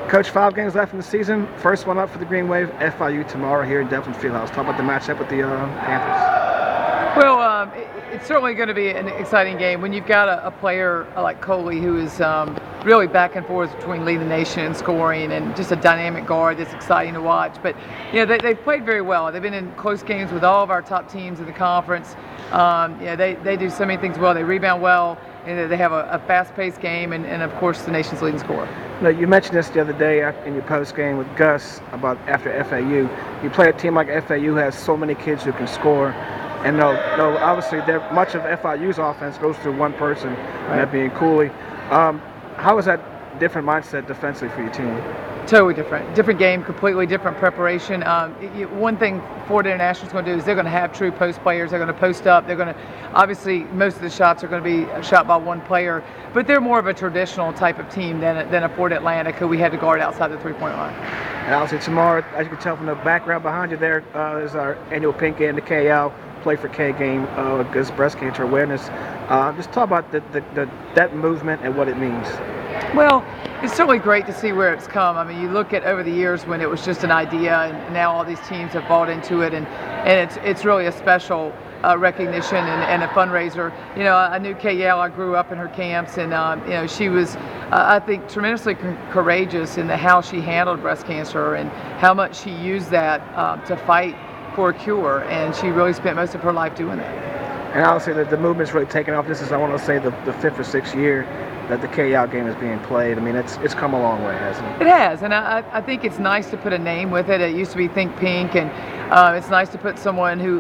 Coach, 5 games left in the season. First one up for the Green Wave, FIU tomorrow here in Devlin Fieldhouse. Talk about the matchup with the Panthers. Well, it's certainly going to be an exciting game when you've got a player like Coley who is really back and forth between leading the nation and scoring, and just a dynamic guard that's exciting to watch. But they've played very well. They've been in close games with all of our top teams in the conference. They do so many things well. They rebound well, and they have a fast-paced game, and of course the nation's leading scorer. Now, you mentioned this the other day in your post game with Gus about after FAU. You play a team like FAU has so many kids who can score, and obviously much of FIU's offense goes through one person, and that being Cooley. How is that different mindset defensively for your team? Totally different game, completely different preparation. One thing Florida International is going to do is they're going to have true post players. They're going to post up. They're going to, obviously, most of the shots are going to be shot by one player, but they're more of a traditional type of team than a Florida Atlantic, who we had to guard outside the three-point line. And obviously tomorrow, as you can tell from the background behind you there, is our annual Pink and the KL Play for K game against breast cancer awareness. Just talk about that movement and what it means. Well, it's certainly great to see where it's come. I mean, you look at over the years when it was just an idea, and now all these teams have bought into it, and it's really a special recognition and a fundraiser. I knew KL. I grew up in her camps, and she was, I think, tremendously courageous in how she handled breast cancer and how much she used that to fight for a cure, and she really spent most of her life doing that. And obviously the movement's really taken off. This is, I want to say, the 5th or 6th year that the KL game is being played. I mean, it's come a long way, hasn't it? It has, and I think it's nice to put a name with it. It used to be Think Pink, and it's nice to put someone who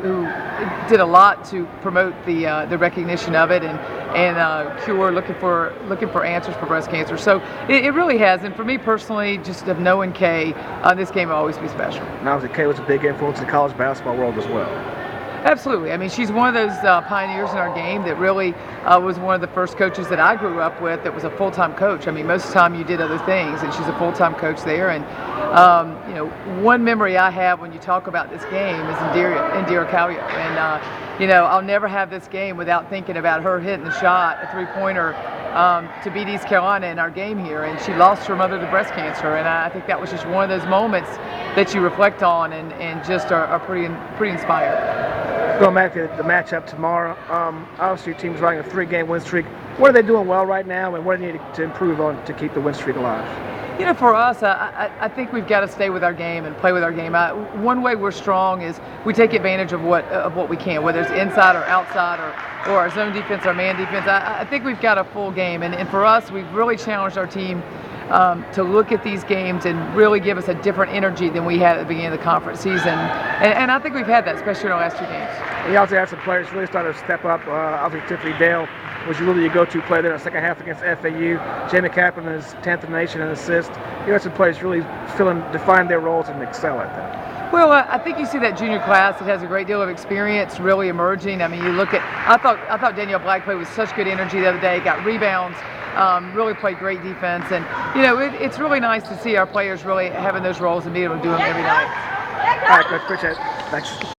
did a lot to promote the recognition of it and cure, looking for answers for breast cancer. So it really has, and for me personally, just of knowing Kay, this game will always be special. And obviously Kay was a big influence in the college basketball world as well. Absolutely. I mean, she's one of those pioneers in our game that really was one of the first coaches that I grew up with that was a full-time coach. I mean, most of the time you did other things, and she's a full-time coach there. And, one memory I have when you talk about this game is Indira Calio. And, I'll never have this game without thinking about her hitting the shot, a three-pointer, to beat East Carolina in our game here. And she lost her mother to breast cancer. And I think that was just one of those moments that you reflect on and just are pretty inspired. Going back to the matchup tomorrow, obviously your team's riding a 3-game win streak. What are they doing well right now, and what do they need to improve on to keep the win streak alive? For us, I think we've got to stay with our game and play with our game. One way we're strong is we take advantage of what we can, whether it's inside or outside or our zone defense, our man defense. I think we've got a full game, and for us, we've really challenged our team to look at these games and really give us a different energy than we had at the beginning of the conference season. And I think we've had that, especially in our last 2 games. And you also had some players really started to step up. Obviously, Tiffany Dale was really your go-to player there in the second half against FAU. Jamie Kaplan is 10th in the nation in assists. You had some players really define their roles and excel at that. Well, I think you see that junior class that has a great deal of experience really emerging. I mean, you look at, I thought Danielle Black played with such good energy the other day, got rebounds, really played great defense. And, it's really nice to see our players really having those roles and being able to do them every night. All right, Coach, appreciate it. Thanks.